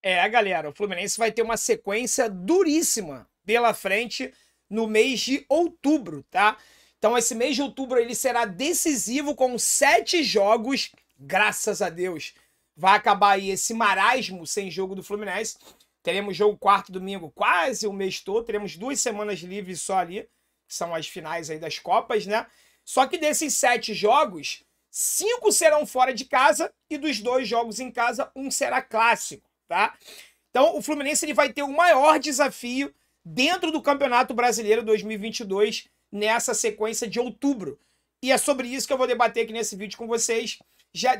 Galera, o Fluminense vai ter uma sequência duríssima pela frente no mês de outubro, tá? Então esse mês de outubro ele será decisivo com 7 jogos, graças a Deus. Vai acabar aí esse marasmo sem jogo do Fluminense. Teremos jogo quarto domingo quase o mês todo, teremos 2 semanas livres só ali, que são as finais aí das Copas, né? Só que desses 7 jogos, 5 serão fora de casa e dos 2 jogos em casa, um será clássico, tá? Então o Fluminense ele vai ter o maior desafio dentro do Campeonato Brasileiro 2022 nessa sequência de outubro. E é sobre isso que eu vou debater aqui nesse vídeo com vocês.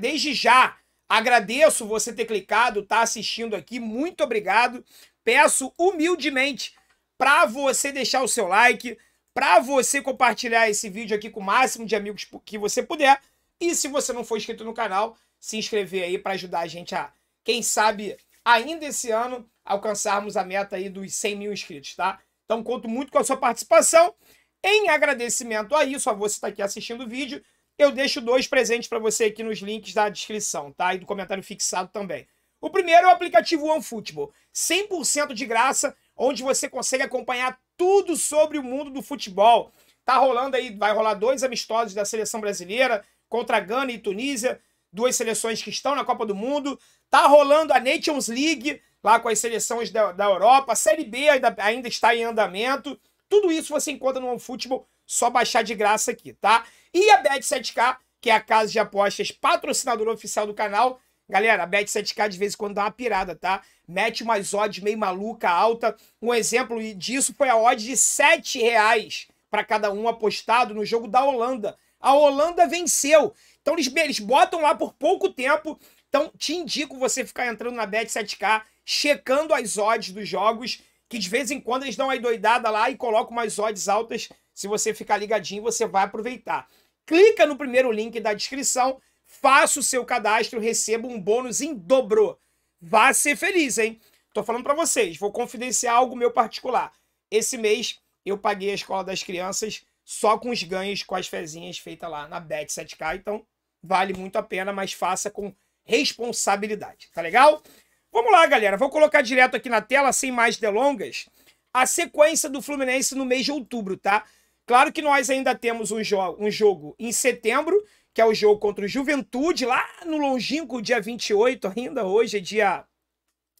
Desde já, agradeço você ter clicado, tá assistindo aqui, muito obrigado. Peço humildemente para você deixar o seu like, para você compartilhar esse vídeo aqui com o máximo de amigos que você puder. E se você não for inscrito no canal, se inscrever aí para ajudar a gente a, quem sabe, ainda esse ano, alcançarmos a meta aí dos 100 mil inscritos, tá? Então conto muito com a sua participação. Em agradecimento a isso, a você estar aqui assistindo o vídeo, eu deixo 2 presentes para você aqui nos links da descrição, tá? E do comentário fixado também. O primeiro é o aplicativo OneFootball, 100% de graça, onde você consegue acompanhar tudo sobre o mundo do futebol. Tá rolando aí, vai rolar 2 amistosos da seleção brasileira contra Gana e Tunísia, 2 seleções que estão na Copa do Mundo. Tá rolando a Nations League, lá com as seleções da Europa. A Série B ainda está em andamento. Tudo isso você encontra no OneFootball, só baixar de graça aqui, tá? E a Bet7k, que é a casa de apostas patrocinadora oficial do canal. Galera, a Bet7k de vez em quando dá uma pirada, tá? Mete umas odds meio maluca, alta. Um exemplo disso foi a odd de R$7 para cada um apostado no jogo da Holanda. A Holanda venceu. Então eles botam lá por pouco tempo. Então te indico você ficar entrando na Bet7k, checando as odds dos jogos, que de vez em quando eles dão uma doidada lá e colocam umas odds altas. Se você ficar ligadinho, você vai aproveitar. Clica no primeiro link da descrição, faça o seu cadastro, receba um bônus em dobro. Vá ser feliz, hein? Tô falando para vocês, vou confidenciar algo meu particular. Esse mês eu paguei a escola das crianças só com os ganhos, com as fezinhas feitas lá na Bet7k. Então vale muito a pena, mas faça com responsabilidade, tá legal? Vamos lá, galera. Vou colocar direto aqui na tela, sem mais delongas, a sequência do Fluminense no mês de outubro, tá? Claro que nós ainda temos um jogo em setembro, que é o jogo contra o Juventude, lá no longínquo dia 28 ainda. Hoje é dia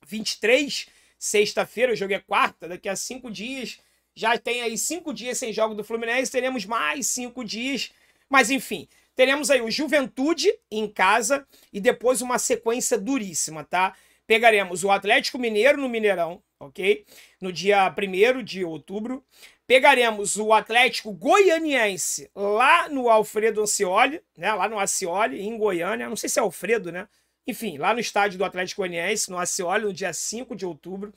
23, sexta-feira, o jogo é quarta, daqui a 5 dias. Já tem aí 5 dias sem jogo do Fluminense, teremos mais 5 dias. Mas enfim, teremos aí o Juventude em casa e depois uma sequência duríssima, tá? Pegaremos o Atlético Mineiro no Mineirão, ok? No dia 1º de outubro. Pegaremos o Atlético Goianiense lá no Alfredo Ascioli, né? Lá no Ascioli, em Goiânia. Não sei se é Alfredo, né? Enfim, lá no estádio do Atlético Goianiense, no Ascioli, no dia 5 de outubro.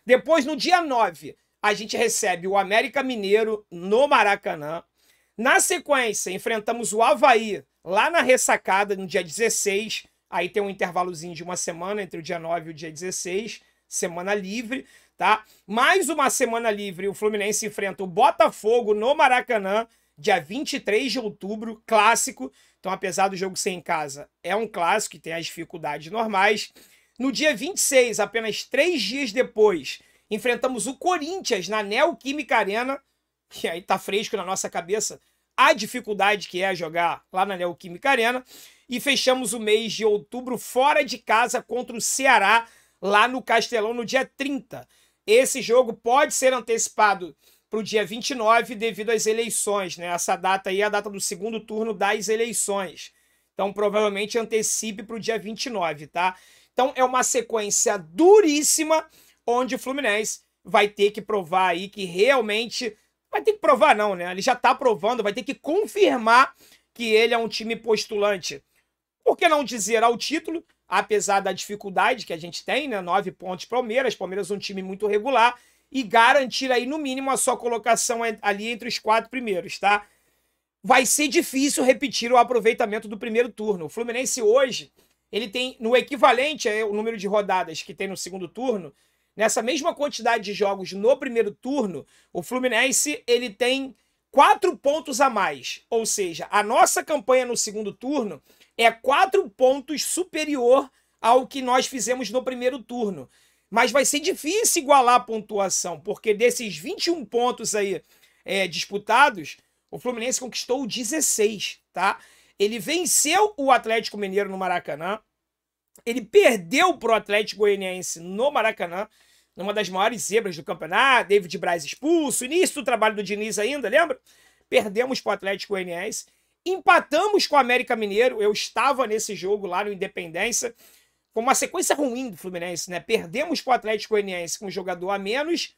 Depois, no dia 9, a gente recebe o América Mineiro no Maracanã. Na sequência, enfrentamos o Avaí lá na Ressacada, no dia 16. Aí tem um intervalozinho de uma semana entre o dia 9 e o dia 16, semana livre, tá? Mais uma semana livre, o Fluminense enfrenta o Botafogo no Maracanã, dia 23 de outubro, clássico. Então, apesar do jogo ser em casa, é um clássico que tem as dificuldades normais. No dia 26, apenas 3 dias depois, enfrentamos o Corinthians na Neoquímica Arena, que aí tá fresco na nossa cabeça a dificuldade que é jogar lá na Neoquímica Arena. E fechamos o mês de outubro fora de casa contra o Ceará, lá no Castelão, no dia 30. Esse jogo pode ser antecipado para o dia 29 devido às eleições, né? Essa data aí é a data do segundo turno das eleições. Então, provavelmente antecipe para o dia 29, tá? Então, é uma sequência duríssima, onde o Fluminense vai ter que provar aí que realmente... Vai ter que provar não, né? Ele já tá provando, vai ter que confirmar que ele é um time postulante. Por que não dizer ao título, apesar da dificuldade que a gente tem, né? 9 pontos Palmeiras é um time muito regular, e garantir aí no mínimo a sua colocação ali entre os 4 primeiros, tá? Vai ser difícil repetir o aproveitamento do primeiro turno. O Fluminense hoje, ele tem, no equivalente ao número de rodadas que tem no segundo turno, nessa mesma quantidade de jogos no primeiro turno, o Fluminense ele tem 4 pontos a mais. Ou seja, a nossa campanha no segundo turno é 4 pontos superior ao que nós fizemos no primeiro turno. Mas vai ser difícil igualar a pontuação, porque desses 21 pontos aí disputados, o Fluminense conquistou 16, tá? Ele venceu o Atlético Mineiro no Maracanã, ele perdeu pro Atlético Goianiense no Maracanã, numa das maiores zebras do campeonato, David Braz expulso, início do trabalho do Diniz ainda, lembra? Perdemos pro Atlético Goianiense, empatamos com o América Mineiro, eu estava nesse jogo lá no Independência, com uma sequência ruim do Fluminense, né? Perdemos pro Atlético Goianiense com um jogador a menos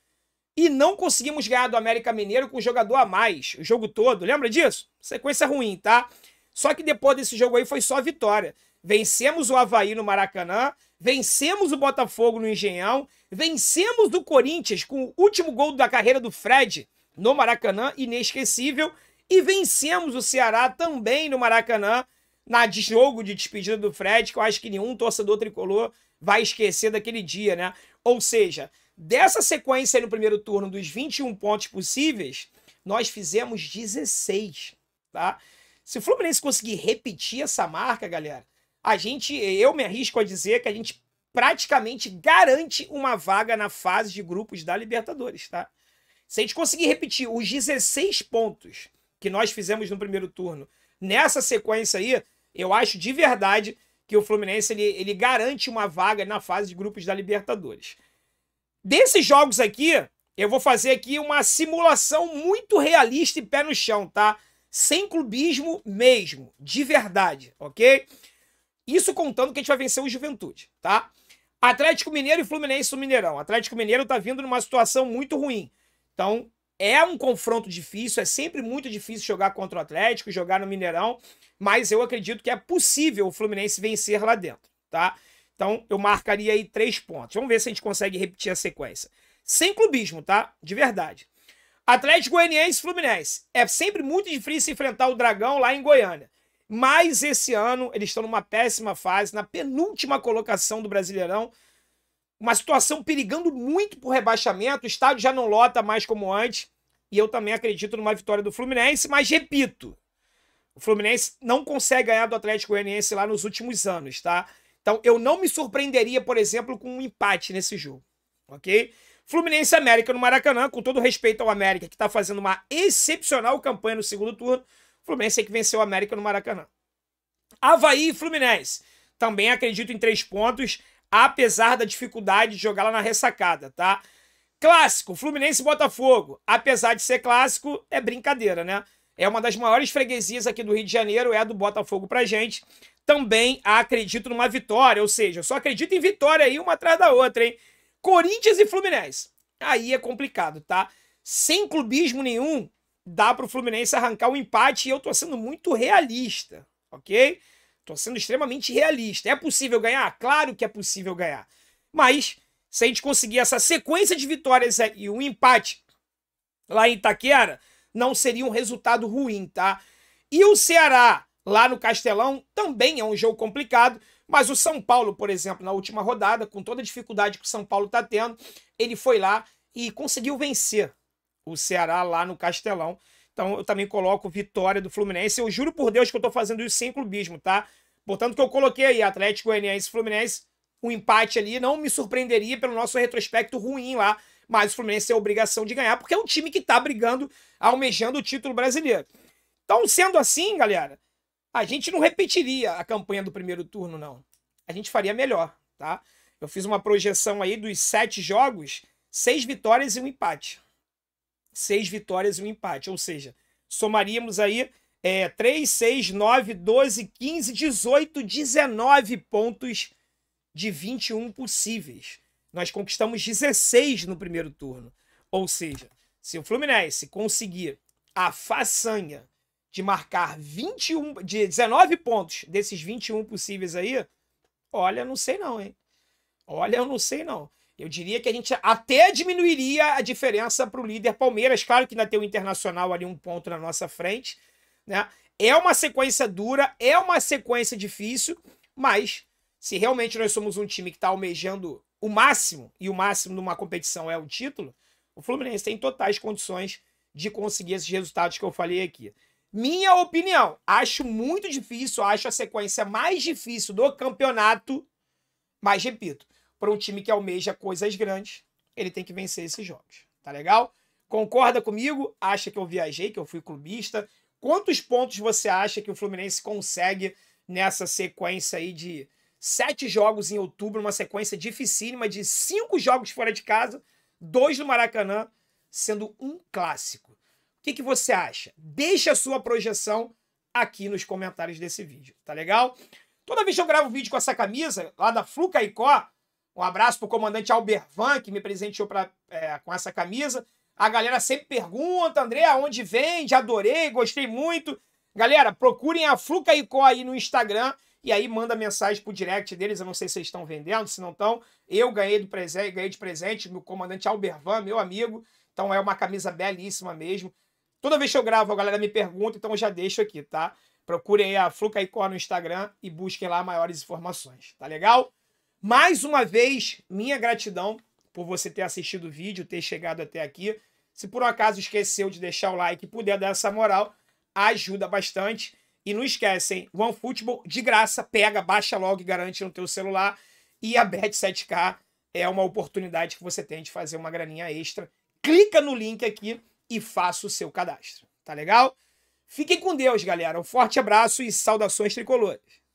e não conseguimos ganhar do América Mineiro com um jogador a mais, o jogo todo, lembra disso? Sequência ruim, tá? Só que depois desse jogo aí foi só vitória. Vencemos o Avaí no Maracanã, vencemos o Botafogo no Engenhão, vencemos o Corinthians com o último gol da carreira do Fred no Maracanã, inesquecível, e vencemos o Ceará também no Maracanã, na jogo de despedida do Fred, que eu acho que nenhum torcedor tricolor vai esquecer daquele dia, né? Ou seja, dessa sequência aí no primeiro turno dos 21 pontos possíveis, nós fizemos 16, tá? Se o Fluminense conseguir repetir essa marca, galera, eu me arrisco a dizer que a gente praticamente garante uma vaga na fase de grupos da Libertadores, tá? Se a gente conseguir repetir os 16 pontos que nós fizemos no primeiro turno nessa sequência aí, eu acho de verdade que o Fluminense ele garante uma vaga na fase de grupos da Libertadores. Desses jogos aqui, eu vou fazer aqui uma simulação muito realista e pé no chão, tá? Sem clubismo mesmo, de verdade, ok? Isso contando que a gente vai vencer o Juventude, tá? Atlético Mineiro e Fluminense no Mineirão. Atlético Mineiro tá vindo numa situação muito ruim. Então, é um confronto difícil, é sempre muito difícil jogar contra o Atlético, jogar no Mineirão, mas eu acredito que é possível o Fluminense vencer lá dentro, tá? Então, eu marcaria aí 3 pontos. Vamos ver se a gente consegue repetir a sequência. Sem clubismo, tá? De verdade. Atlético Goianiense e Fluminense. É sempre muito difícil enfrentar o Dragão lá em Goiânia. Mas esse ano eles estão numa péssima fase, na penúltima colocação do Brasileirão. Uma situação perigando muito por rebaixamento. O estádio já não lota mais como antes. E eu também acredito numa vitória do Fluminense. Mas repito, o Fluminense não consegue ganhar do Atlético Goianiense lá nos últimos anos, tá? Então eu não me surpreenderia, por exemplo, com um empate nesse jogo, ok? Fluminense e América no Maracanã, com todo respeito ao América, que está fazendo uma excepcional campanha no segundo turno. O Fluminense é que venceu o América no Maracanã. Avaí e Fluminense. Também acredito em 3 pontos, apesar da dificuldade de jogar lá na ressacada, tá? Clássico, Fluminense e Botafogo. Apesar de ser clássico, é brincadeira, né? É uma das maiores freguesias aqui do Rio de Janeiro, é a do Botafogo pra gente. Também acredito numa vitória, ou seja, eu só acredito em vitória aí uma atrás da outra, hein? Corinthians e Fluminense. Aí é complicado, tá? Sem clubismo nenhum, dá pro Fluminense arrancar o empate e eu tô sendo muito realista, ok? Tô sendo extremamente realista. É possível ganhar? Claro que é possível ganhar. Mas, se a gente conseguir essa sequência de vitórias e um empate lá em Itaquera, não seria um resultado ruim, tá? E o Ceará, lá no Castelão, também é um jogo complicado, mas o São Paulo, por exemplo, na última rodada, com toda a dificuldade que o São Paulo tá tendo, ele foi lá e conseguiu vencer o Ceará lá no Castelão. Então eu também coloco vitória do Fluminense. Eu juro por Deus que eu tô fazendo isso sem clubismo, tá? Portanto que eu coloquei aí Atlético Goianiense e Fluminense, um empate ali, não me surpreenderia pelo nosso retrospecto ruim lá, mas o Fluminense tem a obrigação de ganhar, porque é um time que tá brigando, almejando o título brasileiro. Então, sendo assim, galera, a gente não repetiria a campanha do primeiro turno, não. A gente faria melhor, tá? Eu fiz uma projeção aí dos 7 jogos, 6 vitórias e um empate. 6 vitórias e um empate, ou seja, somaríamos aí 3, 6, 9, 12, 15, 18, 19 pontos de 21 possíveis. Nós conquistamos 16 no primeiro turno. Ou seja, se o Fluminense conseguir a façanha de marcar 19 pontos desses 21 possíveis aí, olha, não sei não, hein? Olha, eu não sei não. Eu diria que a gente até diminuiria a diferença para o líder Palmeiras. Claro que ainda tem o Internacional ali um ponto na nossa frente, né? É uma sequência dura, é uma sequência difícil, mas se realmente nós somos um time que está almejando o máximo, e o máximo numa competição é o título, o Fluminense tem totais condições de conseguir esses resultados que eu falei aqui. Minha opinião, acho muito difícil, acho a sequência mais difícil do campeonato, Mas, repito, para um time que almeja coisas grandes, ele tem que vencer esses jogos. Tá legal? Concorda comigo? Acha que eu viajei, que eu fui clubista? Quantos pontos você acha que o Fluminense consegue nessa sequência aí de 7 jogos em outubro, uma sequência dificílima de 5 jogos fora de casa, 2 no Maracanã, sendo um clássico? O que você acha? Deixa a sua projeção aqui nos comentários desse vídeo, tá legal? Toda vez que eu gravo vídeo com essa camisa, lá da Flu Caicó, um abraço pro comandante Albervan, que me presenteou com essa camisa. A galera sempre pergunta, André, aonde vende? Adorei, gostei muito. Galera, procurem a Flu Caicó aí no Instagram e aí manda mensagem pro direct deles. Eu não sei se eles estão vendendo, se não estão. Eu ganhei de presente, meu comandante Albervan, meu amigo. Então é uma camisa belíssima mesmo. Toda vez que eu gravo, a galera me pergunta, então eu já deixo aqui, tá? Procurem aí a Flu Caicó no Instagram e busquem lá maiores informações, tá legal? Mais uma vez, minha gratidão por você ter assistido o vídeo, ter chegado até aqui. Se por um acaso esqueceu de deixar o like e puder dar essa moral, ajuda bastante. E não esquece, hein? OneFootball de graça, pega, baixa logo e garante no teu celular. E a Bet7k é uma oportunidade que você tem de fazer uma graninha extra. Clica no link aqui e faça o seu cadastro, tá legal? Fiquem com Deus, galera. Um forte abraço e saudações tricolores.